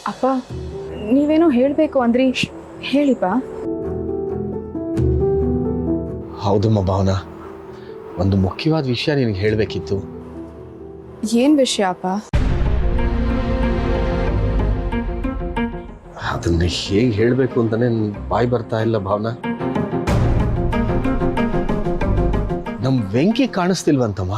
ಅಪ್ಪ ನೀವೇನೋ ಹೇಳಬೇಕು ಅಂದ್ರಿ, ಹೇಳಿಪ್ಪ. ಹೌದಮ್ಮ ಭಾವನಾ, ಒಂದು ಮುಖ್ಯವಾದ ವಿಷಯ ನಿನಗೆ ಹೇಳಬೇಕಿತ್ತು. ಏನು ವಿಷಯ ಅಪ್ಪ? ಅದನ್ನ ಹೇಗೆ ಹೇಳಬೇಕು ಅಂತಾನೆ ಬಾಯಿ ಬರ್ತಾ ಇಲ್ಲ ಭಾವನಾ. ನಮ್ಮ ವೆಂಕಿ ಕಾಣಿಸ್ತಿಲ್ವಂತಮ್ಮ.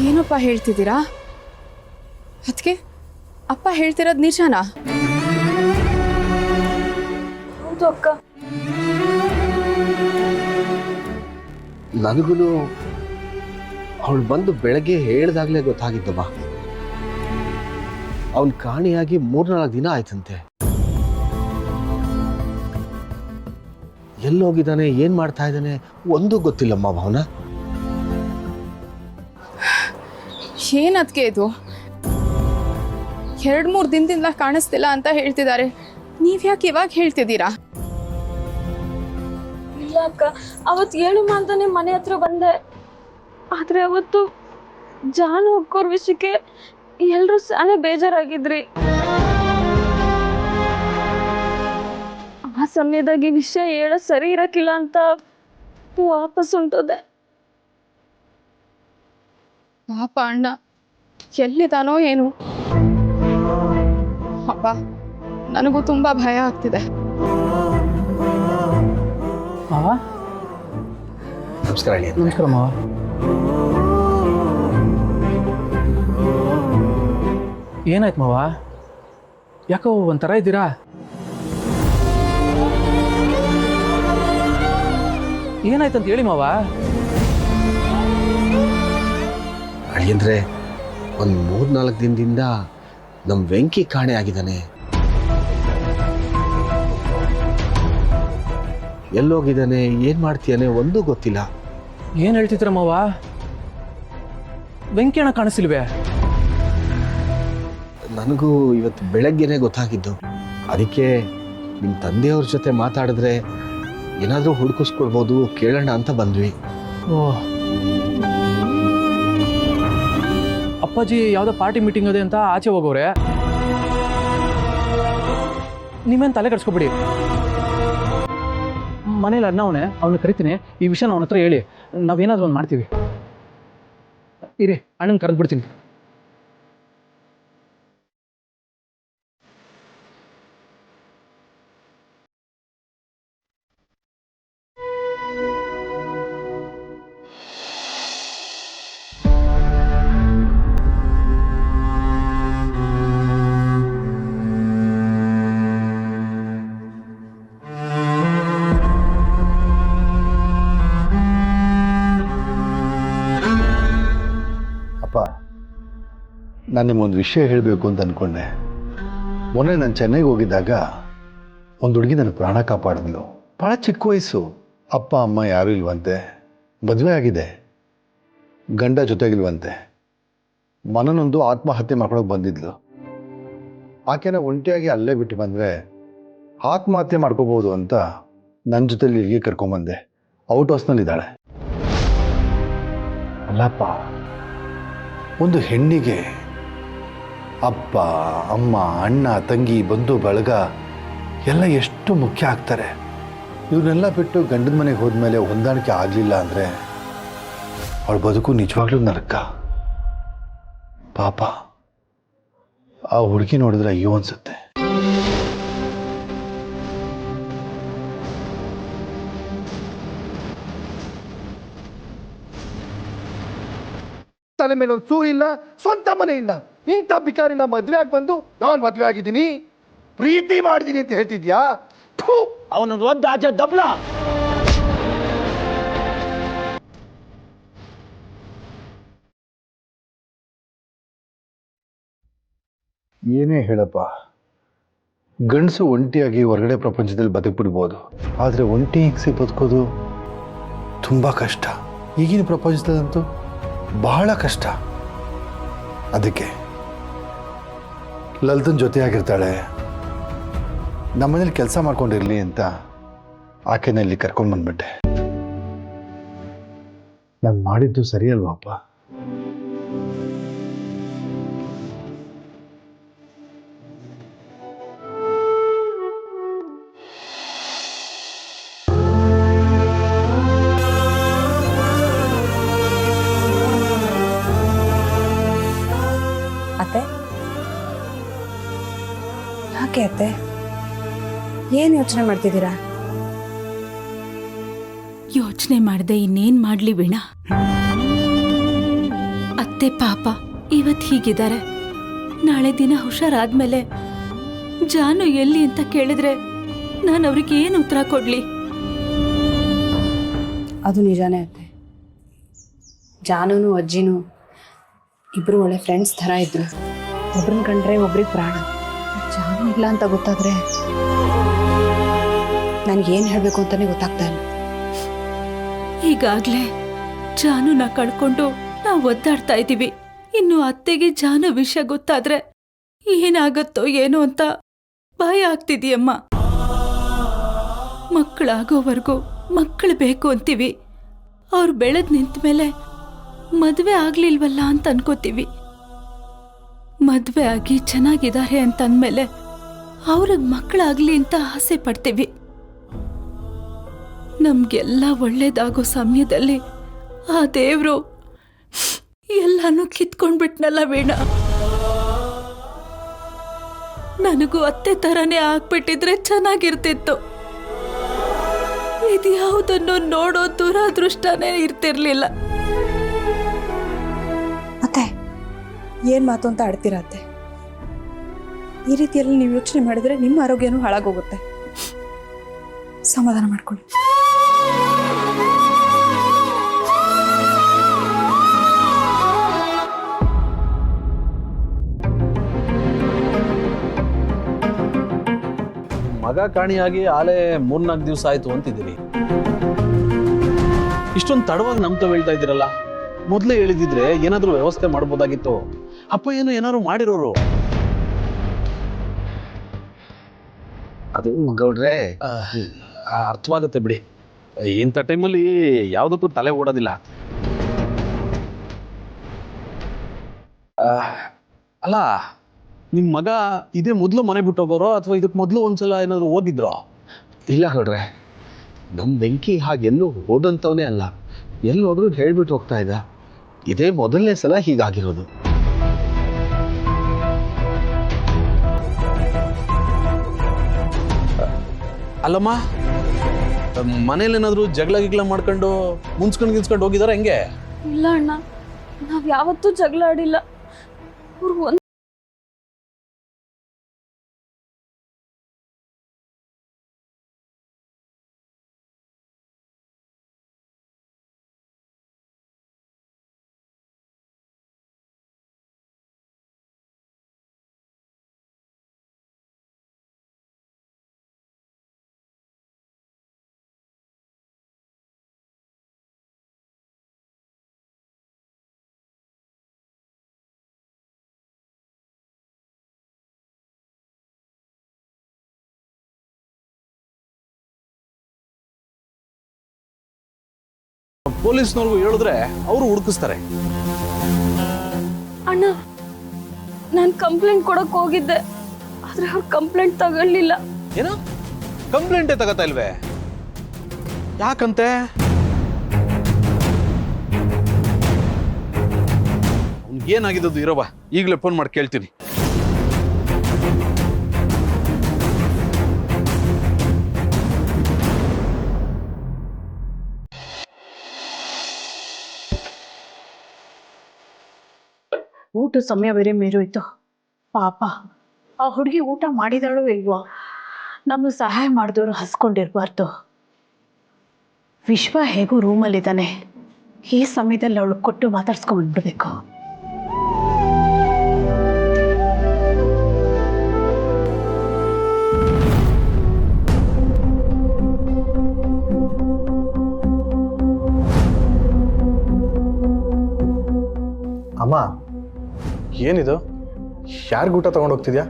ಏನಪ್ಪ ಹೇಳ್ತಿದ್ದೀರಾ? ಅದಕ್ಕೆ ಅಪ್ಪ ಹೇಳ್ತಿರೋದು ನಿಜನಾ? ಹೌದು ಅಕ್ಕ. ನನಗೂ ಅವಳು ಬಂದು ಬೆಳಗ್ಗೆ ಹೇಳ್ದಾಗ್ಲೇ ಗೊತ್ತಾಗಿದ್ದಮ್ಮ. ಅವನ್ ಕಾಣಿಯಾಗಿ 3-4 ದಿನ ಆಯ್ತಂತೆ. ಎಲ್ಲೋಗಿದ್ದಾನೆ, ಏನ್ ಮಾಡ್ತಾ ಇದ್ದಾನೆ ಒಂದೂ ಗೊತ್ತಿಲ್ಲಮ್ಮ ಭಾವನಾ. ಏನದ್ಕೆ ಇದು? 2-3 ದಿನದಿಂದ ಕಾಣಿಸ್ತಿಲ್ಲ ಅಂತ ಹೇಳ್ತಿದ್ದಾರೆ. ನೀವ್ಯಾಕೆ ಇವಾಗ ಹೇಳ್ತಿದ್ದೀರಾ? ಇಲ್ಲ ಅಕ್ಕ, ಅವತ್ತು ಹೇಳುಮ ಅಂತಾನೆ ಮನೆ ಹತ್ರ ಬಂದೆ. ಆದ್ರೆ ಅವತ್ತು ಜಾನು ಅಕ್ಕೋರ್ ವಿಷಯಕ್ಕೆ ಎಲ್ರೂ ಸಾನೆ ಬೇಜಾರಾಗಿದ್ರಿ. ಆ ಸಮಯದಾಗ ಈ ವಿಷಯ ಹೇಳೋ ಸರಿ ಇರಕ್ಕಿಲ್ಲ ಅಂತ ವಾಪಸ್ ಹೊಂಟೋದೆ. ಪಾಪ ಅಣ್ಣ ಎಲ್ಲಿದ್ದಾನೋ ಏನು. ಅಪ್ಪ ನನಗೂ ತುಂಬಾ ಭಯ ಆಗ್ತಿದೆ. ಮಾವ ನಮಸ್ಕಾರ. ನಮಸ್ಕಾರ ಮಾವ. ಏನಾಯ್ತು ಮಾವ? ಯಾಕೋ ಒಂಥರ ಇದ್ದೀರಾ? ಏನಾಯ್ತಂತ ಹೇಳಿ ಮಾವ. ಅಳಿಯಂದ್ರೆ ಒಂದು 3-4 ದಿನದಿಂದ ನಮ್ಮ ವೆಂಕಿ ಕಾಣೆ ಆಗಿದ್ದಾನೆ. ಎಲ್ಲೋಗಿದ್ದಾನೆ, ಏನ್ ಮಾಡ್ತೀಯಾನೆ ಒಂದೂ ಗೊತ್ತಿಲ್ಲ. ಏನು ಹೇಳ್ತಿದ್ರ ಮಾವ? ವೆಂಕಣ್ಣ ಕಾಣಿಸಿಲ್ವೇ? ನನಗೂ ಇವತ್ತು ಬೆಳಗ್ಗೆನೆ ಗೊತ್ತಾಗಿದ್ದು. ಅದಕ್ಕೆ ನಿಮ್ಮ ತಂದೆಯವ್ರ ಜೊತೆ ಮಾತಾಡಿದ್ರೆ ಏನಾದರೂ ಹುಡುಕಿಸ್ಕೊಳ್ಬೋದು, ಕೇಳೋಣ ಅಂತ ಬಂದ್ವಿ. ಓ, ಅಪ್ಪಾಜಿ ಯಾವುದೋ ಪಾರ್ಟಿ ಮೀಟಿಂಗ್ ಇದೆ ಅಂತ ಆಚೆ ಹೋಗೋರೆ. ನೀವೇನು ತಲೆ ಕೆಡಿಸ್ಕೊಬಿಡಿ. ಮನೇಲಿ ಅಣ್ಣ ಅವನ್ನ ಕರಿತೀನಿ. ಈ ವಿಷಯ ಅವನ ಹತ್ರ ಹೇಳಿ ನಾವೇನಾದ್ರೂ ಒಂದು ಮಾಡ್ತೀವಿ. ಇರಿ, ಅಣ್ಣನ ಕರೆದ್ಬಿಡ್ತೀನಿ. ನಾನು ನಿಮ್ಮೊಂದು ವಿಷಯ ಹೇಳಬೇಕು ಅಂತ ಅಂದ್ಕೊಂಡೆ. ಮೊನ್ನೆ ನಾನು ಚೆನ್ನೈಗೆ ಹೋಗಿದ್ದಾಗ ಒಂದು ಹುಡುಗಿ ನನ್ನ ಪ್ರಾಣ ಕಾಪಾಡಿದ್ಲು. ಭಾಳ ಚಿಕ್ಕ ವಯಸ್ಸು. ಅಪ್ಪ ಅಮ್ಮ ಯಾರೂ ಇಲ್ವಂತೆ, ಮದುವೆ ಆಗಿದೆ, ಗಂಡ ಜೊತೆಗಿಲ್ವಂತೆ. ಮನನೊಂದು ಆತ್ಮಹತ್ಯೆ ಮಾಡ್ಕೊಳಕ್ಕೆ ಬಂದಿದ್ಲು. ಆಕೆನ ಒಂಟಿಯಾಗಿ ಅಲ್ಲೇ ಬಿಟ್ಟು ಬಂದರೆ ಆತ್ಮಹತ್ಯೆ ಮಾಡ್ಕೋಬೋದು ಅಂತ ನನ್ನ ಜೊತೆಲಿ ಇಲ್ಲಿಗೆ ಕರ್ಕೊಂಬಂದೆ. ಔಟ್ ಹೌಸ್ನಲ್ಲಿದ್ದಾಳೆ. ಅಲ್ಲಪ್ಪ, ಒಂದು ಹೆಣ್ಣಿಗೆ ಅಪ್ಪ ಅಮ್ಮ ಅಣ್ಣ ತಂಗಿ ಬಂಧು ಬಳಗ ಎಲ್ಲ ಎಷ್ಟು ಮುಖ್ಯ ಆಗ್ತಾರೆ. ಇವನ್ನೆಲ್ಲ ಬಿಟ್ಟು ಗಂಡನ ಮನೆಗೆ ಹೋದ್ಮೇಲೆ ಹೊಂದಾಣಿಕೆ ಆಗಲಿಲ್ಲ ಅಂದರೆ ಅವಳ ಬದುಕು ನಿಜವಾಗ್ಲೂ ನರಕ. ಪಾಪ ಆ ಹುಡುಗಿ ನೋಡಿದ್ರೆ ಅಯ್ಯೋ ಅನ್ಸುತ್ತೆ. ತಲೆ ಮೇಲೆ ಒಂದು ಸೂ ಇಲ್ಲ, ಸ್ವಂತ ಮನೆ ಇಲ್ಲ. ಇಂಥ ಬಿಕಾರಿನ ಮದ್ವೆ ಆಗಿ ಬಂದು ನಾನು ಮದ್ವೆ ಆಗಿದ್ದೀನಿ, ಪ್ರೀತಿ ಮಾಡಿದ್ದೀನಿ ಅಂತ ಹೇಳ್ತಿದ್ಯಾ? ಅವನೊಂದು ಒಂದು ಆಚೆ ಡಬ್ಲ. ಏನೇ ಹೇಳಪ್ಪ, ಗಂಡಸು ಒಂಟಿಯಾಗಿ ಹೊರಗಡೆ ಪ್ರಪಂಚದಲ್ಲಿ ಬದುಕ್ಬಿಡ್ಬೋದು. ಆದರೆ ಒಂಟಿ ಹಿಂಗ್ಸಿ ಬದುಕೋದು ತುಂಬ ಕಷ್ಟ. ಈಗಿನ ಪ್ರಪಂಚದಲ್ಲಂತೂ ಬಹಳ ಕಷ್ಟ. ಅದಕ್ಕೆ ಲಲಿತನ ಜೊತೆಯಾಗಿರ್ತಾಳೆ, ನಮ್ಮನೇಲಿ ಕೆಲಸ ಮಾಡ್ಕೊಂಡಿರಲಿ ಅಂತ ಆಕೆನ ಇಲ್ಲಿ ಕರ್ಕೊಂಡ್ಬಂದ್ಬಿಟ್ಟೆ. ನಾನು ಮಾಡಿದ್ದು ಸರಿ ಅಲ್ವಾಪ್ಪ? ಅತ್ತೆ, ಯಾಕೆ ಅತ್ತೆ, ಏನು ಯೋಚನೆ ಮಾಡ್ತಿದ್ದೀರಾ? ಯೋಚನೆ ಮಾಡದೆ ಇನ್ನೇನ್ ಮಾಡ್ಲಿ ವೀಣಾ? ಅತ್ತೆ ಪಾಪ ಇವತ್ ಹೀಗಿದ್ದಾರೆ, ನಾಳೆ ದಿನ ಹುಷಾರಾದ್ಮೇಲೆ ಜಾನು ಎಲ್ಲಿ ಅಂತ ಕೇಳಿದ್ರೆ ನಾನು ಅವ್ರಿಗೆ ಏನು ಉತ್ತರ ಕೊಡ್ಲಿ? ಅದು ನಿಜಾನೇ ಅತ್ತೆ. ಜಾನುನು ಅಜ್ಜಿನೂ ಇಬ್ರು ಒಳ್ಳೆ ಫ್ರೆಂಡ್ಸ್ ಥರ ಇದ್ರು. ಒಬ್ರನ್ನ ಕಂಡ್ರೆ ಒಬ್ರಿಗೆ ಪ್ರಾಣ. ಜಾನು ಇಲ್ಲ ಅಂತ ಗೊತ್ತಾದ್ರೆ ನನಗೇನು ಹೇಳಬೇಕು ಅಂತಾನೆ ಗೊತ್ತಾಗ್ತಾ ಇಲ್ಲ. ಈಗಾಗ್ಲೇ ಜಾನುನ ಕಳ್ಕೊಂಡು ನಾವು ಒದ್ದಾಡ್ತಾ ಇದ್ದೀವಿ. ಇನ್ನು ಅತ್ತೆಗೆ ಜಾನು ವಿಷಯ ಗೊತ್ತಾದ್ರೆ ಏನಾಗತ್ತೋ ಏನೋ ಅಂತ ಭಯ ಆಗ್ತಿದೀಯಮ್ಮ. ಮಕ್ಕಳಾಗೋವರೆಗೂ ಮಕ್ಕಳು ಬೇಕು ಅಂತೀವಿ. ಅವ್ರು ಬೆಳೆದ್ ನಿಂತ ಮೇಲೆ ಮದ್ವೆ ಆಗ್ಲಿಲ್ವಲ್ಲ ಅಂತ ಅನ್ಕೋತೀವಿ. ಮದ್ವೆ ಆಗಿ ಚೆನ್ನಾಗಿದ್ದಾರೆ ಅಂತ ಅಂದ್ಮೇಲೆ ಅವ್ರಿಗೆ ಮಕ್ಕಳಾಗ್ಲಿ ಅಂತ ಆಸೆ ಪಡ್ತೀವಿ. ನಮ್ಗೆಲ್ಲ ಒಳ್ಳೇದಾಗೋ ಸಮಯದಲ್ಲಿ ಆ ದೇವ್ರು ಎಲ್ಲಾನು ಕಿತ್ಕೊಂಡ್ಬಿಟ್ನಲ್ಲ ವೀಣಾ. ನನಗೂ ಅತ್ತೆ ತರನೇ ಆಗ್ಬಿಟ್ಟಿದ್ರೆ ಚೆನ್ನಾಗಿರ್ತಿತ್ತು. ಇದ್ಯಾವುದನ್ನು ನೋಡೋ ದುರಾದೃಷ್ಟನೇ ಇರ್ತಿರ್ಲಿಲ್ಲ. ಅತ್ತೆ, ಏನು ಮಾತು ಅಂತ ಆಡ್ತೀರಾ ಅತ್ತೆ? ಈ ರೀತಿಯಲ್ಲಿ ನೀವು ಯೋಚನೆ ಮಾಡಿದ್ರೆ ನಿಮ್ಮ ಆರೋಗ್ಯನೂ ಹಾಳಾಗೋಗುತ್ತೆ. ಸಮಾಧಾನ ಮಾಡ್ಕೊಳ್ಳಿ. ಮಗ ಕಾಣಿಯಾಗಿ ಆಲೆ 3-4 ದಿವಸ ಆಯ್ತು ಅಂತಿದ್ದೀರಿ. ಇಷ್ಟೊಂದು ತಡವಾಗಿ ನಮ್ತ ಹೇಳ್ತಾ ಇದ್ದೀರಲ್ಲ? ಮೊದಲೇ ಹೇಳಿದಿದ್ರೆ ಏನಾದ್ರೂ ವ್ಯವಸ್ಥೆ ಮಾಡ್ಬೋದಾಗಿತ್ತು. ಅಪ್ಪ ಏನಾದ್ರು ಮಾಡಿರೋರು. ಅದು ಗೌಡ್ರೆ ಅರ್ಥವಾಗುತ್ತೆ ಬಿಡಿ. ಇಂಥ ಟೈಮಲ್ಲಿ ಯಾವುದಕ್ಕೂ ತಲೆ ಓಡೋದಿಲ್ಲ. ಅಲ್ಲ, ನಿಮ್ಮ ಮಗ ಇದೇ ಮೊದಲು ಮನೆ ಬಿಟ್ಟು ಹೋಗೋರೋ ಅಥವಾ ಇದಕ್ಕೆ ಮೊದಲು ಒಂದ್ಸಲ ಏನಾದ್ರು ಓದಿದ್ರೋ? ಇಲ್ಲ ಗೌಡ್ರೆ, ನಮ್ಮ ಬೆಂಕಿ ಹಾಗೆಲ್ಲೂ ಓದಂತವನೇ ಅಲ್ಲ. ಎಲ್ಲಿ ಹೋದ್ರು ಹೇಳ್ಬಿಟ್ಟು ಹೋಗ್ತಾ ಇದ್ದ. ಇದೇ ಮೊದಲನೇ ಸಲ ಹೀಗಾಗಿರೋದು. ಅಲ್ಲಮ್ಮ, ಮನೇಲೇನಾದ್ರು ಜಗಳ ಗಿಗ್ಲ ಮಾಡ್ಕೊಂಡು ಮುನ್ಸ್ಕೊಂಡು ಹೋಗಿದಾರ ಹೆಂಗೆ? ಇಲ್ಲ ಅಣ್ಣ, ನಾವ್ ಯಾವತ್ತೂ ಜಗಳ ಆಡಿಲ್ಲ. ಅವ್ರು ಒಂದ್ ಪೊಲೀಸ್ನವ್ರಿಗೂ ಹೇಳಿದ್ರೆ ಅವರು ಹುಡುಕಿಸ್ತಾರೆ. ಅಣ್ಣ, ನಾನ್ ಕಂಪ್ಲೇಂಟ್ ಕೊಡಕ್ ಹೋಗಿದ್ದೆ, ಆದ್ರೆ ಅವ್ರು ಕಂಪ್ಲೇಂಟ್ ತಗೊಳ್ಳಿಲ್ಲ. ಏನೋ ಕಂಪ್ಲೇಂಟೇ ತಗೋತಾ ಇಲ್ವೇ? ಯಾಕಂತೆ? ಏನಾಗಿದ್ದು ಇರೋಬಾ, ಈಗಲೇ ಫೋನ್ ಮಾಡಿ ಕೇಳ್ತೀನಿ. ಊಟ ಸಮಯ ಬೇರೆ ಮೀರೋಯ್ತು. ಪಾಪ ಆ ಹುಡುಗಿ ಊಟ ಮಾಡಿದಾಳೋ ಇಲ್ವೋ? ನಮಗೆ ಸಹಾಯ ಮಾಡಿದವರು ಹಸ್ಕೊಂಡಿರ್ಬಾರ್ದು. ವಿಶ್ವ ಹೇಗೂ ರೂಮಲ್ಲಿದ್ದಾನೆ. ಈ ಸಮಯದಲ್ಲಿ ಅವಳು ಕೊಟ್ಟು ಮಾತಾಡ್ಸ್ಕೊಂಡ್ಬಿಡ್ಬೇಕು. ಅಮ್ಮ, ಏನಿದು? ಯಾರಿಗೂ ಊಟ ತಗೊಂಡು ಹೋಗ್ತಿದ್ಯಾ?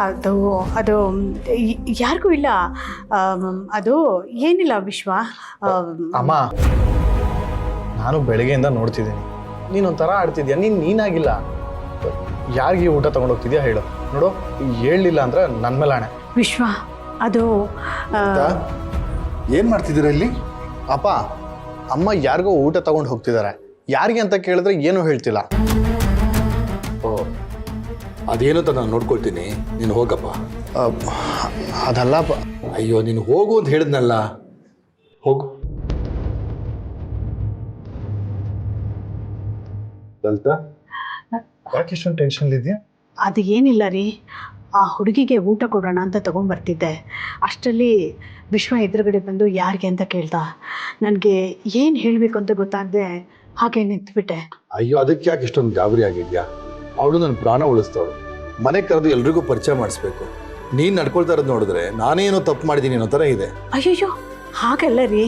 ಅದು ಅದು ಯಾರಿಗೂ ಇಲ್ಲ. ಅದು ಏನಿಲ್ಲ ವಿಶ್ವ. ಅಮ್ಮ, ನಾನು ಬೆಳಗ್ಗೆಯಿಂದ ನೋಡ್ತಿದ್ದೀನಿ, ನೀನೊಂಥರ ಆಡ್ತಿದ್ಯಾ. ನೀನಾಗಿಲ್ಲ. ಯಾರಿಗೆ ಊಟ ತೊಗೊಂಡೋಗ್ತಿದ್ಯಾ ಹೇಳು ನೋಡು. ಹೇಳಲಿಲ್ಲ ಅಂದ್ರೆ ನನ್ನ ಮೇಲೆ ಆಣೆ. ವಿಶ್ವ ಅದು ಏನು ಮಾಡ್ತಿದ್ದೀರಾ ಇಲ್ಲಿ? ಅಪ್ಪ, ಅಮ್ಮ ಯಾರಿಗೋ ಊಟ ತಗೊಂಡು ಹೋಗ್ತಿದ್ದಾರೆ. ಯಾರಿಗೆ ಅಂತ ಕೇಳಿದ್ರೆ ಏನೂ ಹೇಳ್ತಿಲ್ಲ. ಓ, ಅದೇನು ಅಂತ ನಾನು ನೋಡ್ಕೊಳ್ತೀನಿ, ನೀನು ಹೋಗಪ್ಪ. ಅದಲ್ಲ ಅಯ್ಯೋ, ನೀನು ಹೋಗು ಅಂತ ಹೇಳಿದ್ನಲ್ಲ, ಹೋಗು. ಲಲಿತಾ, ಯಾಕೆ ಇಷ್ಟೊಂದು ಟೆನ್ಷನ್ ಇದೆಯಾ? ಅದು ಏನಿಲ್ಲ ರೀ, ಆ ಹುಡುಗಿಗೆ ಊಟ ಕೊಡೋಣ ಅಂತ ತೊಗೊಂಡ್ಬರ್ತಿದ್ದೆ. ಅಷ್ಟರಲ್ಲಿ ವಿಶ್ವ ಎದುರುಗಡೆ ಬಂದು ಯಾರಿಗೆ ಅಂತ ಕೇಳ್ದ. ನನಗೆ ಏನು ಹೇಳಬೇಕು ಅಂತ ಗೊತ್ತಾಗದೆ ಹಾಗೆ ನಿಂತ್ಬಿಟ್ಟೆ. ಅಯ್ಯೋ, ಅದಕ್ಕೆ ಯಾಕೆ ಇಷ್ಟೊಂದು ಗಾಬರಿ ಆಗಿದ್ಯಾ? ಅವಳು ನನ್ನ ಪ್ರಾಣ ಉಳಿಸ್ತವಳು. ಮನೆ ಕರೆದು ಎಲ್ರಿಗೂ ಪರಿಚಯ ಮಾಡಿಸ್ಬೇಕು. ನೀನು ನಡ್ಕೊಳ್ತಾ ಇರೋದು ನೋಡಿದ್ರೆ ನಾನೇನೋ ತಪ್ಪು ಮಾಡಿದ್ದೀನಿ ಅನ್ನೋ ಥರ ಇದೆ. ಅಯ್ಯಯ್ಯೋ, ಹಾಗಲ್ಲ ರೀ.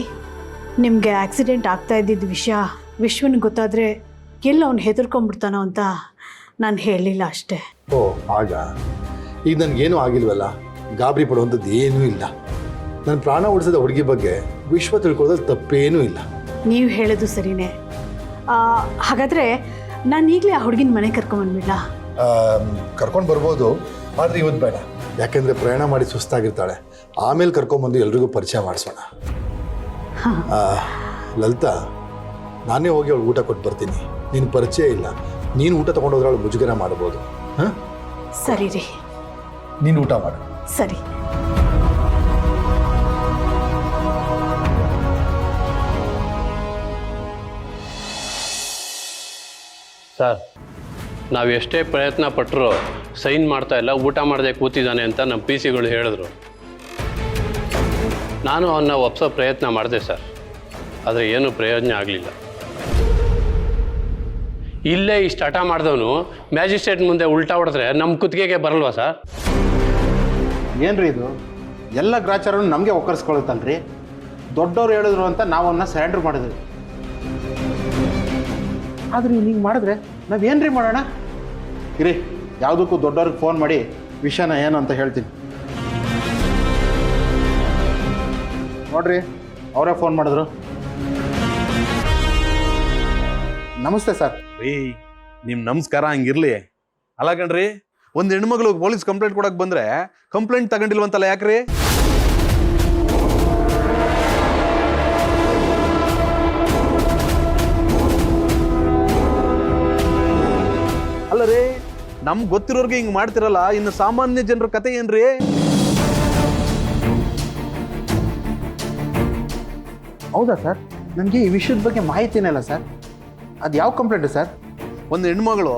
ನಿಮಗೆ ಆಕ್ಸಿಡೆಂಟ್ ಆಗ್ತಾ ಇದ್ದಿದ್ದ ವಿಷಯ ವಿಶ್ವನಿಗೆ ಗೊತ್ತಾದರೆ ಎಲ್ಲ ಅವ್ನು ಹೆದರ್ಕೊಂಡ್ಬಿಡ್ತಾನೋ ಅಂತ ನಾನು ಹೇಳಲಿಲ್ಲ ಅಷ್ಟೇ. ಓ, ಆಗ ಈಗ ನನಗೇನೂ ಆಗಿಲ್ವಲ್ಲ, ಗಾಬರಿ ಪಡುವಂಥದ್ದು ಏನೂ ಇಲ್ಲ. ನನ್ನ ಪ್ರಾಣ ಉಳಿಸಿದ ಹುಡುಗಿ ಬಗ್ಗೆ ವಿಶ್ವ ತಿಳ್ಕೊಳ್ಳೋದು ತಪ್ಪೇನೂ ಇಲ್ಲ. ನೀವು ಹೇಳೋದು ಸರಿನೇ. ಹಾಗಾದರೆ ನಾನು ಈಗಲೇ ಆ ಹುಡುಗಿನ ಮನೆ ಕರ್ಕೊಂಬಂದ್ಬಿಡ್ಲಾ? ಕರ್ಕೊಂಡು ಬರ್ಬೋದು, ಆದರೆ ಇವತ್ತು ಬೇಡ. ಯಾಕೆಂದರೆ ಪ್ರಯಾಣ ಮಾಡಿ ಸುಸ್ತಾಗಿರ್ತಾಳೆ. ಆಮೇಲೆ ಕರ್ಕೊಂಬಂದು ಎಲ್ರಿಗೂ ಪರಿಚಯ ಮಾಡಿಸೋಣ. ಲಲಿತಾ, ನಾನೇ ಹೋಗಿ ಅವಳು ಊಟ ಕೊಟ್ಟು ಬರ್ತೀನಿ. ನೀನು ಪರಿಚಯ ಇಲ್ಲ, ನೀನು ಊಟ ತೊಗೊಂಡೋದ್ರೆ ಅವಳು ಮುಜುಗರ ಮಾಡ್ಬೋದು. ಹಾಂ, ಸರಿ ರೀ. ನೀನು ಊಟ ಮಾಡು. ಸರಿ. ಸರ್, ನಾವು ಎಷ್ಟೇ ಪ್ರಯತ್ನ ಪಟ್ಟರು ಸೈನ್ ಮಾಡ್ತಾ ಇಲ್ಲ, ಊಟ ಮಾಡದೆ ಕೂತಿದ್ದಾನೆ ಅಂತ ನಮ್ಮ ಪಿ ಸಿಗಳು ಹೇಳಿದ್ರು. ನಾನು ಅವನ್ನ ಒಪ್ಸೋ ಪ್ರಯತ್ನ ಮಾಡಿದೆ ಸರ್, ಆದರೆ ಏನೂ ಪ್ರಯೋಜನ ಆಗಲಿಲ್ಲ. ಇಲ್ಲೇ ಇಷ್ಟು ಹಠ ಮಾಡಿದವನು ಮ್ಯಾಜಿಸ್ಟ್ರೇಟ್ ಮುಂದೆ ಉಲ್ಟಾ ಹೊಡೆದ್ರೆ ನಮ್ಮ ಕುತ್ತಿಗೆಗೆ ಬರಲ್ವಾ ಸರ್? ಏನ್ರಿ ಇದು? ಎಲ್ಲ ಗ್ರಾಚಾರನು ನಮಗೆ ಒಕ್ಕರ್ಸ್ಕೊಳುತ್ತಲ್ರಿ. ದೊಡ್ಡವ್ರು ಹೇಳಿದ್ರು ಅಂತ ನಾವನ್ನ ಸರೆಂಡರ್ ಮಾಡಿದ್ವಿ. ಆದ್ರೆ ಹಿಂಗೆ ಮಾಡಿದ್ರೆ ನಾವೇನ್ರಿ ಮಾಡೋಣ? ಇರಿ, ಯಾವುದಕ್ಕೂ ದೊಡ್ಡವ್ರಿಗೆ ಫೋನ್ ಮಾಡಿ ವಿಷಯನ ಏನು ಅಂತ ಹೇಳ್ತೀನಿ. ನೋಡ್ರಿ, ಅವರೇ ಫೋನ್ ಮಾಡಿದ್ರು. ನಮಸ್ತೆ ಸರ್. ರೀ, ನಿಮ್ಮ ನಮಸ್ಕಾರ ಹಂಗಿರ್ಲಿ. ಅಲ್ಲ ಕಣ್ರಿ, ಒಂದು ಹೆಣ್ಮಗಳು ಪೊಲೀಸ್ ಕಂಪ್ಲೇಂಟ್ ಕೊಡಕ್ಕೆ ಬಂದ್ರೆ ಕಂಪ್ಲೇಂಟ್ ತಗೊಂಡಿಲ್ವಂತಲ್ಲ, ಯಾಕ್ರಿ? ಅಲ್ಲ ರೀ, ನಮ್ಗೆ ಗೊತ್ತಿರೋರ್ಗೆ ಹಿಂಗೆ ಮಾಡ್ತಿರಲ್ಲ, ಇನ್ನು ಸಾಮಾನ್ಯ ಜನರ ಕತೆ ಏನ್ರಿ? ಹೌದಾ ಸರ್? ನನಗೆ ಈ ವಿಷಯದ ಬಗ್ಗೆ ಮಾಹಿತಿನೇ ಇಲ್ಲ ಸರ್. ಅದು ಯಾವ ಕಂಪ್ಲೇಂಟ್ ಸರ್? ಒಂದು ಹೆಣ್ಮಗಳು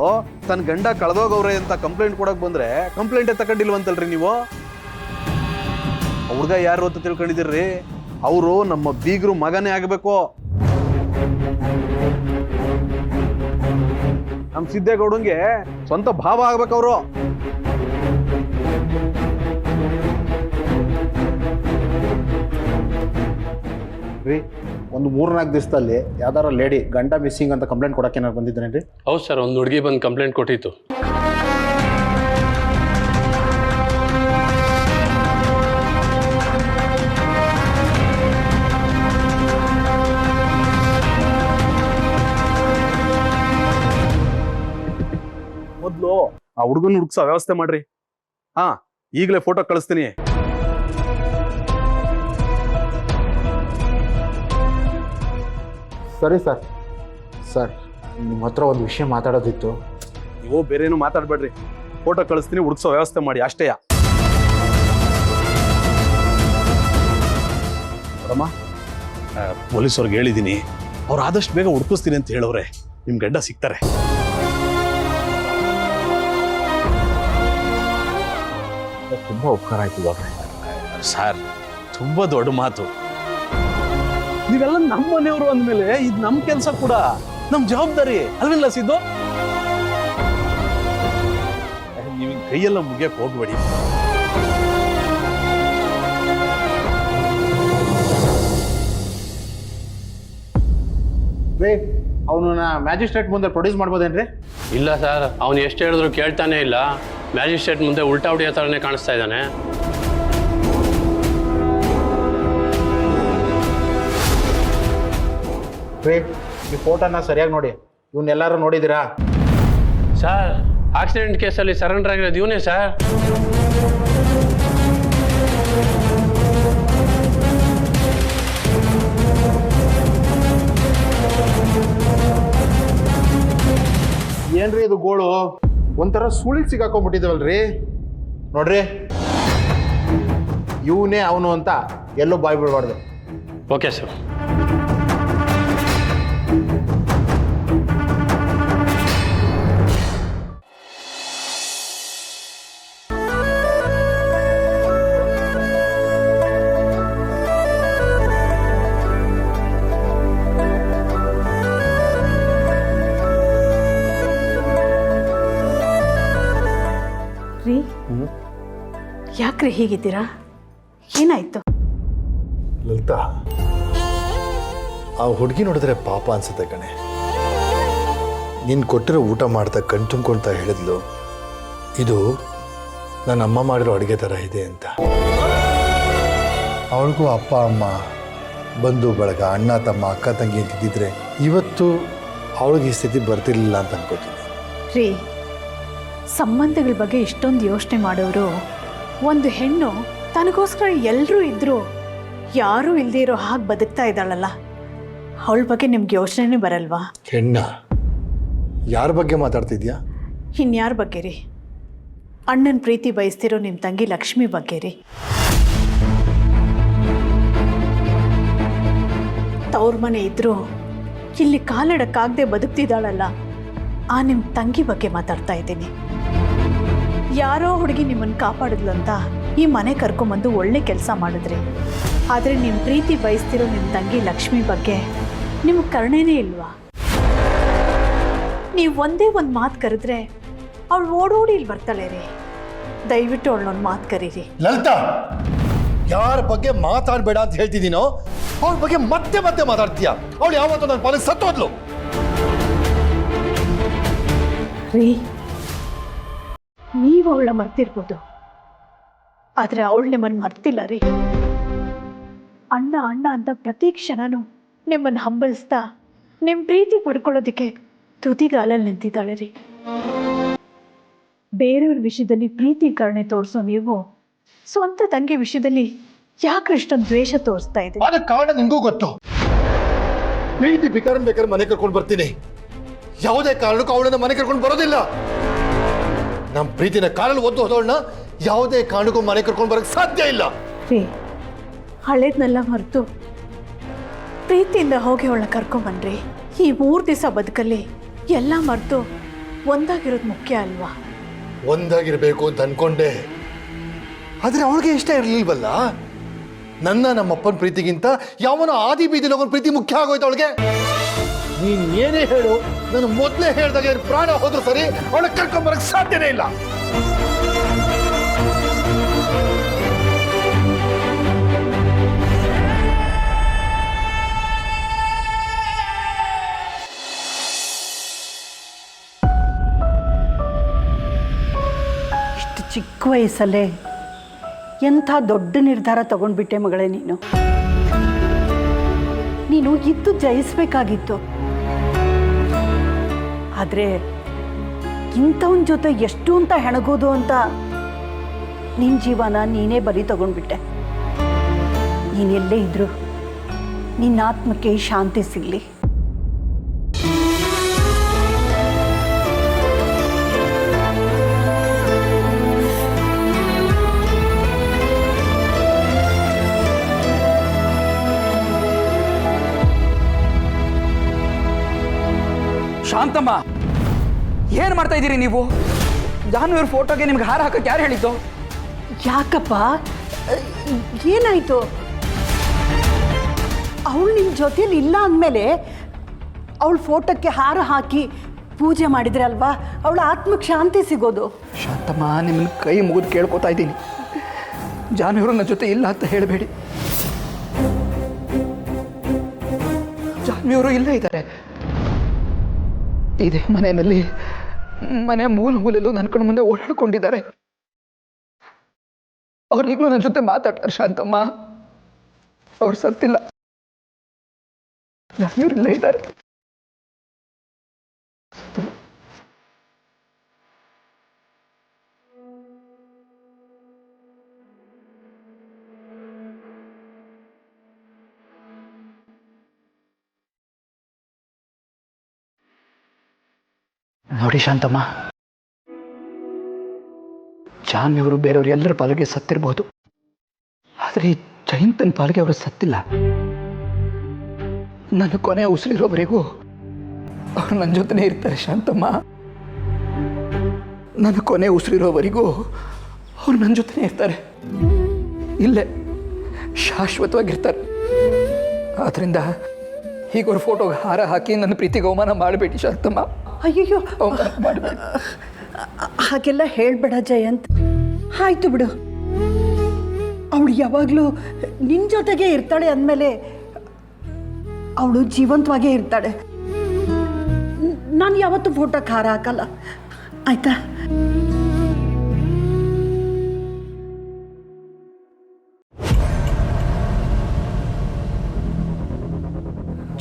ತನ್ನ ಗಂಡ ಕಳೆದೋಗವ್ರೆ ಅಂತ ಕಂಪ್ಲೇಂಟ್ ಕೊಡಕ್ ಬಂದ್ರೆ ಕಂಪ್ಲೇಂಟೇ ತಗೊಂಡಿಲ್ವಂತಲ್ರಿ ನೀವು? ಹುಡುಗ ಯಾರು ಅಂತ ತಿಳ್ಕೊಂಡಿದ್ದೀರ್ರಿ? ಅವರು ನಮ್ಮ ಬೀಗರು ಮಗನೇ ಆಗಬೇಕು. ನಮ್ಮ ಸಿದ್ದೇಗೌಡಂಗೆ ಸ್ವಂತ ಭಾವ ಆಗ್ಬೇಕವ್ರು. ರೀ, ಒಂದು 3-4 ದಿವಸದಲ್ಲಿ ಯಾವ್ದಾರ ಲೇಡಿ ಗಂಡ ಮಿಸ್ಸಿಂಗ್ ಅಂತ ಕಂಪ್ಲೇಂಟ್ ಕೊಡಕ್ಕೆ ಏನಾರು ಬಂದಿದ್ದೇನೆ? ಹೌದು ಸರ್, ಒಂದು ಹುಡುಗಿ ಬಂದು ಕಂಪ್ಲೇಂಟ್ ಕೊಟ್ಟಿತ್ತು. ಮೊದಲು ಆ ಹುಡುಗನ ಹುಡುಕ್ಸೋ ವ್ಯವಸ್ಥೆ ಮಾಡ್ರಿ. ಹಾ, ಈಗಲೇ ಫೋಟೋ ಕಳಿಸ್ತೀನಿ. ಸರಿ ಸರ್. ಸರ್, ನಿಮ್ಮ ಹತ್ರ ಒಂದು ವಿಷಯ ಮಾತಾಡೋದಿತ್ತು. ನೀವು ಬೇರೇನು ಮಾತಾಡ್ಬೇಡ್ರಿ, ಫೋಟೋ ಕಳಿಸ್ತೀನಿ, ಹುಡುಕ್ಸೋ ವ್ಯವಸ್ಥೆ ಮಾಡಿ ಅಷ್ಟೇ. ನೋಡಮ್ಮ, ಪೊಲೀಸವ್ರಿಗೆ ಹೇಳಿದ್ದೀನಿ, ಅವ್ರು ಆದಷ್ಟು ಬೇಗ ಹುಡುಕಿಸ್ತೀನಿ ಅಂತ ಹೇಳವ್ರೆ. ನಿಮ್ ಗಂಡ ಸಿಗ್ತಾರೆ. ತುಂಬಾ ಉಪಕಾರ ಆಯ್ತು ಸರ್, ತುಂಬಾ ದೊಡ್ಡ ಮಾತು. ನೀವೆಲ್ಲ ನಮ್ಮ ಮನೆಯವರು ಅಂದ್ಮೇಲೆ ಇದು ನಮ್ಮ ಕೆಲಸ ಕೂಡ, ನಮ್ ಜವಾಬ್ದಾರಿ ಅಲ್ವಿಲ್ಲ ಸಿದ್ದು? ನೀವು ಕೈಯೆಲ್ಲ ಮುಗಿಯಕ್ಕೆ ಹೋಗ್ಬೇಡಿ. ಅವನನ್ನ ಮ್ಯಾಜಿಸ್ಟ್ರೇಟ್ ಮುಂದೆ ಪ್ರೊಡ್ಯೂಸ್ ಮಾಡ್ಬೋದೇನ್ರಿ? ಇಲ್ಲ ಸರ್, ಅವನು ಎಷ್ಟು ಹೇಳಿದ್ರು ಕೇಳ್ತಾನೆ ಇಲ್ಲ. ಮ್ಯಾಜಿಸ್ಟ್ರೇಟ್ ಮುಂದೆ ಉಲ್ಟಾ ಹೊಡಿಯೋ ಥರನೇ ಕಾಣಿಸ್ತಾ ಇದ್ದಾನೆ. ರೀ ಈ ಫೋಟೋನ ಸರಿಯಾಗಿ ನೋಡಿ. ಇವನ್ನೆಲ್ಲರೂ ನೋಡಿದ್ದೀರಾ? ಸರ್, ಆಕ್ಸಿಡೆಂಟ್ ಕೇಸಲ್ಲಿ ಸರೆಂಡರ್ ಆಗಿರೋದು ಇವನೇ ಸರ್. ಏನ್ರಿ ಇದು ಗೋಳು? ಒಂಥರ ಸುಳಿಗೆ ಸಿಗಾಕೊಂಡ್ಬಿಟ್ಟಿದ್ದೇವಲ್ರಿ. ನೋಡ್ರಿ, ಇವನೇ ಅವನು ಅಂತ ಎಲ್ಲೋ ಬಾಯ್ ಬಿಡಬಾರ್ದು. Okay sir. ರೀ, ಯಾಕ್ರಿ ಹೀಗಿದ್ದೀರಾ? ಏನಾಯ್ತು? ಲಲಿತಾ, ಆ ಹುಡುಗಿ ನೋಡಿದ್ರೆ ಪಾಪ ಅನ್ಸುತ್ತೆ ಕಣೆ. ನೀನು ಕೊಟ್ಟಿರೋ ಊಟ ಮಾಡ್ತಾ ಕಣ್ ತುಂಬ್ಕೊಳ್ತಾ ಹೇಳಿದ್ಲು, ಇದು ನನ್ನ ಅಮ್ಮ ಮಾಡಿರೋ ಅಡುಗೆ ಥರ ಇದೆ ಅಂತ. ಅವಳಿಗೂ ಅಪ್ಪ ಅಮ್ಮ, ಬಂಧು ಬಳಗ, ಅಣ್ಣ ತಮ್ಮ, ಅಕ್ಕ ತಂಗಿ ಅಂತಿದ್ದಿದ್ರೆ ಇವತ್ತು ಅವಳಿಗೆ ಈ ಸ್ಥಿತಿ ಬರ್ತಿರ್ಲಿಲ್ಲ ಅಂತ ಅನ್ಕೋತೀನಿ. ರೀ, ಸಂಬಂಧಗಳ ಬಗ್ಗೆ ಇಷ್ಟೊಂದು ಯೋಚನೆ ಮಾಡೋರು, ಒಂದು ಹೆಣ್ಣು ತನಗೋಸ್ಕರ ಎಲ್ಲರೂ ಇದ್ದರೂ ಯಾರೂ ಇಲ್ಲದೆ ಇರೋ ಹಾಗೆ ಬದುಕ್ತಾ ಇದ್ದಾಳಲ್ಲ, ಅವಳ ಬಗ್ಗೆ ನಿಮ್ಗೆ ಯೋಚನೆನೇ ಬರಲ್ವಾ? ಹೆಣ್ಣ? ಯಾರ ಬಗ್ಗೆ ಮಾತಾಡ್ತಿದ್ಯಾ? ಇನ್ಯಾರ ಬಗ್ಗೆ ರೀ? ಅಣ್ಣನ ಪ್ರೀತಿ ಬಯಸ್ತಿರೋ ನಿಮ್ಮ ತಂಗಿ ಲಕ್ಷ್ಮಿ ಬಗ್ಗೆ ರೀ. ತವ್ರ ಮನೆ ಇದ್ರೂ ಇಲ್ಲಿ ಕಾಲಿಡಕ್ಕಾಗದೆ ಬದುಕ್ತಿದ್ದಾಳಲ್ಲ, ಆ ನಿಮ್ಮ ತಂಗಿ ಬಗ್ಗೆ ಮಾತಾಡ್ತಾ ಇದ್ದೀನಿ. ಯಾರೋ ಹುಡುಗಿ ನಿಮ್ಮನ್ನು ಕಾಪಾಡಿದ್ಲು ಅಂತ ಈ ಮನೆ ಕರ್ಕೊಂಬಂದು ಒಳ್ಳೆ ಕೆಲಸ ಮಾಡಿದ್ರಿ. ಆದರೆ ನಿಮ್ಮ ಪ್ರೀತಿ ಬಯಸ್ತಿರೋ ನಿಮ್ಮ ತಂಗಿ ಲಕ್ಷ್ಮಿ ಬಗ್ಗೆ ನಿಮ್ಗೆ ಕರುಣೆನೇ ಇಲ್ವಾ? ನೀವು ಒಂದೇ ಒಂದು ಮಾತು ಕರೆದ್ರೆ ಅವಳು ಓಡೋಡಿ ಇಲ್ಲಿ ಬರ್ತಾಳೆ ರೀ. ದಯವಿಟ್ಟು ಅವಳನ್ನೊಂದು ಮಾತು ಕರೀರಿ. ಲಲಿತಾ, ಯಾರ ಬಗ್ಗೆ ಮಾತಾಡಬೇಡ ಅಂತ ಹೇಳ್ತಿದ್ದೀನೋ ಅವಳ ಬಗ್ಗೆ ಮತ್ತೆ ಮತ್ತೆ ಮಾತಾಡ್ತೀಯ. ಅವಳು ಯಾವತ್ತೂ ನನ್ನ ಪಾಲಿಗೆ ಸತ್ತೋದ್ಲು. ರೀ, ನೀವು ಅವಳ ಮರ್ತಿರ್ಬೋದು, ಆದರೆ ಅವಳು ನಿಮ್ಮನ್ನು ಮರ್ತಿಲ್ಲ ರೀ. ಅಣ್ಣ ಅಣ್ಣ ಅಂತ ಪ್ರತಿ ಕ್ಷಣನೂ ನಿಮ್ಮನ್ನು ಹಂಬಲಿಸ್ತಾ ನಿಮ್ಮ ಪ್ರೀತಿ ಪಡ್ಕೊಳ್ಳೋದಕ್ಕೆ ತುದಿಗಾಲಲ್ಲಿ ನಿಂತಿದ್ದಾಳೆ ರೀ. ಬೇರೆಯವ್ರ ವಿಷಯದಲ್ಲಿ ಪ್ರೀತಿ ಕರುಣೆ ತೋರಿಸೋ ನೀವು ಸ್ವಂತ ತಂಗಿ ವಿಷಯದಲ್ಲಿ ಯಾಕೆ ಇಷ್ಟೊಂದು ದ್ವೇಷ ತೋರಿಸ್ತಾ ಇದ್ದೀರಿ? ಅದಕ್ಕೆ ಕಾರಣ ನಿಂಗೂ ಗೊತ್ತು. ಪ್ರೀತಿ ಬೇಕಾದ್ರೆ ಮನೆ ಕರ್ಕೊಂಡು ಬರ್ತೀನಿ, ಯಾವುದೇ ಕಾರಣಕ್ಕೂ ಅವಳನ್ನ ಮನೆ ಕರ್ಕೊಂಡು ಬರೋದಿಲ್ಲ. ನಮ್ಮ ಪ್ರೀತಿನ ಕಾಲಲ್ಲಿ ಒದ್ದು ಹೋದವಳನ್ನ ಯಾವುದೇ ಕಾರಣಕ್ಕೂ ಮನೆ ಕರ್ಕೊಂಡು ಬರೋಕ್ಕೆ ಸಾಧ್ಯ ಇಲ್ಲ. ರೀ, ಹಳೇದ್ನೆಲ್ಲ ಮರೆತು ಪ್ರೀತಿಯಿಂದ ಹೋಗಿ ಅವಳನ್ನ ಕರ್ಕೊಂಬನ್ರಿ. ಈ 3 ದಿವಸ ಬದುಕಲ್ಲಿ ಎಲ್ಲ ಮರೆತು ಒಂದಾಗಿರೋದು ಮುಖ್ಯ ಅಲ್ವಾ? ಒಂದಾಗಿರ್ಬೇಕು ಅಂತ ಅನ್ಕೊಂಡೆ, ಆದ್ರೆ ಅವಳಿಗೆ ಇಷ್ಟ ಇರಲಿಲ್ವಲ್ಲ. ನಮ್ಮಪ್ಪನ ಪ್ರೀತಿಗಿಂತ ಯಾವನ ಆದಿ ಬೀದಿಲಿ ಹೋಗೋನ್ ಪ್ರೀತಿ ಮುಖ್ಯ ಆಗೋಯ್ತು ಅವಳಿಗೆ. ನೀನ್ ಏನೇ ಹೇಳು, ನಾನು ಮೊದಲೇ ಹೇಳ್ದಾಗ ಪ್ರಾಣ ಹೋದ್ರು ಸರಿ, ಅವಳ ಕರ್ಕೊಂಬರಕ್ ಸಾಧ್ಯನೇ ಇಲ್ಲ. ಇಷ್ಟು ಚಿಕ್ಕ ವಯಸ್ಸಲ್ಲೇ ಎಂಥ ದೊಡ್ಡ ನಿರ್ಧಾರ ತಗೊಂಡ್ಬಿಟ್ಟೆ ಮಗಳೇ ನೀನು. ನೀನು ಇದ್ದು ಜಯಿಸ್ಬೇಕಾಗಿತ್ತು. ಆದರೆ ಇಂಥವನ ಜೊತೆ ಎಷ್ಟು ಅಂತ ಹೆಣಗೋದು ಅಂತ ನಿನ್ನ ಜೀವನ ನೀನೇ ಬಲಿ ತಗೊಂಡ್ಬಿಟ್ಟೆ. ನೀನೆಲ್ಲೇ ಇದ್ರು ನಿನ್ನ ಆತ್ಮಕ್ಕೆ ಶಾಂತಿ ಸಿಗಲಿ. ಶಾಂತಮ್ಮ, ಏನು ಮಾಡ್ತಾ ಇದ್ದೀರಿ ನೀವು? ಜಾನ್ವಿಯವ್ರ ಫೋಟೋಗೆ ನಿಮ್ಗೆ ಹಾರ ಹಾಕಕ್ಕೆ ಯಾರು ಹೇಳಿದ್ದು? ಯಾಕಪ್ಪ, ಏನಾಯ್ತು? ಅವಳು ನಿಮ್ಮ ಜೊತೆಲಿ ಇಲ್ಲ ಅಂದಮೇಲೆ ಅವಳ ಫೋಟೋಕ್ಕೆ ಹಾರ ಹಾಕಿ ಪೂಜೆ ಮಾಡಿದ್ರೆ ಅಲ್ವಾ ಅವಳ ಆತ್ಮಕ್ಕೆ ಶಾಂತಿ ಸಿಗೋದು. ಶಾಂತಮ್ಮ, ನಿಮ್ಮನ್ನ ಕೈ ಮುಗಿದು ಕೇಳ್ಕೊತಾ ಇದ್ದೀನಿ, ಜಾನ್ವಿಯವರು ನನ್ನ ಜೊತೆ ಇಲ್ಲ ಅಂತ ಹೇಳಬೇಡಿ. ಜಾನ್ವಿಯವರು ಇಲ್ಲೇ ಇದ್ದಾರೆ. ಇದೇ ಮನೆಯಲ್ಲಿ ಮನೆ ಮೂಲೆಲ್ಲೂ ನನ್ನ ಕಣ್ಣು ಮುಂದೆ ಓಡಾಡ್ಕೊಂಡಿದ್ದಾರೆ. ಅವ್ರಿಗೂ ನನ್ನ ಜೊತೆ ಮಾತಾಡ್ತಾರೆ ಶಾಂತಮ್ಮ. ಅವ್ರು ಸತ್ತಿಲ್ಲ, ಇವರಿಲ್ಲೇ ಇದ್ದಾರೆ. ನೋಡಿ ಶಾಂತಮ್ಮ, ಜಾನ್ ಇವರು ಬೇರೆಯವರು ಎಲ್ಲರ ಪಾಲಿಗೆ ಸತ್ತಿರ್ಬೋದು, ಆದರೆ ಈ ಜಯಂತನ ಪಾಲಿಗೆ ಅವರು ಸತ್ತಿಲ್ಲ. ನನ್ನ ಕೊನೆ ಉಸಿರಿರೋವರೆಗೂ ಅವ್ರು ನನ್ನ ಜೊತೆನೇ ಇರ್ತಾರೆ ಶಾಂತಮ್ಮ. ನನ್ನ ಕೊನೆ ಉಸಿರಿರೋವರೆಗೂ ಅವ್ರು ನನ್ನ ಜೊತೆನೇ ಇರ್ತಾರೆ, ಇಲ್ಲೇ ಶಾಶ್ವತವಾಗಿರ್ತಾರೆ. ಆದ್ದರಿಂದ ಈಗ ಅವ್ರ ಫೋಟೋಗೆ ಹಾರ ಹಾಕಿ ನನ್ನ ಪ್ರೀತಿಗೆ ಅವಮಾನ ಮಾಡಬೇಡಿ ಶಾಂತಮ್ಮ. ಅಯ್ಯಯ್ಯೋ, ಮಾಡಬೇಡಿ. ಹಾಗೆಲ್ಲ ಹೇಳಬೇಡ ಜಯಂತ್. ಆಯಿತು ಬಿಡು, ಅವಳು ಯಾವಾಗಲೂ ನಿನ್ನ ಜೊತೆಗೆ ಇರ್ತಾಳೆ ಅಂದಮೇಲೆ ಅವಳು ಜೀವಂತವಾಗೇ ಇರ್ತಾಳೆ. ನಾನು ಯಾವತ್ತೂ ಫೋಟೋಕ್ಕೆ ಹಾರ ಹಾಕಲ್ಲ, ಆಯಿತಾ?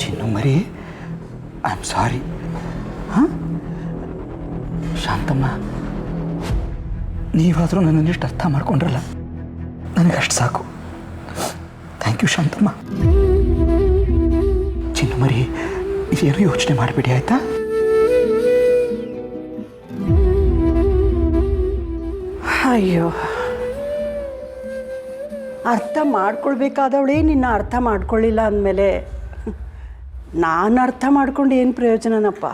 ಚಿನ್ನು ಮರಿ, ಐ ಆಮ್ ಸಾರಿ. ಹಾಂ ಶಾಂತಮ್ಮ, ನೀವಾದರೂ ನನ್ನನ್ನಿಷ್ಟು ಅರ್ಥ ಮಾಡ್ಕೊಂಡ್ರಲ್ಲ, ನನಗೆ ಅಷ್ಟು ಸಾಕು. Thank you Shanthamma. ಚಿನ್ನು ಮರಿ, ನೀವೇನು ಯೋಚನೆ ಮಾಡಬೇಡಿ ಆಯಿತಾ? ಅಯ್ಯೋ, ಅರ್ಥ ಮಾಡ್ಕೊಳ್ಬೇಕಾದವಳೇ ನಿನ್ನ ಅರ್ಥ ಮಾಡ್ಕೊಳ್ಳಿಲ್ಲ ಅಂದಮೇಲೆ ನಾನು ಅರ್ಥ ಮಾಡ್ಕೊಂಡು ಏನು ಪ್ರಯೋಜನನಪ್ಪ?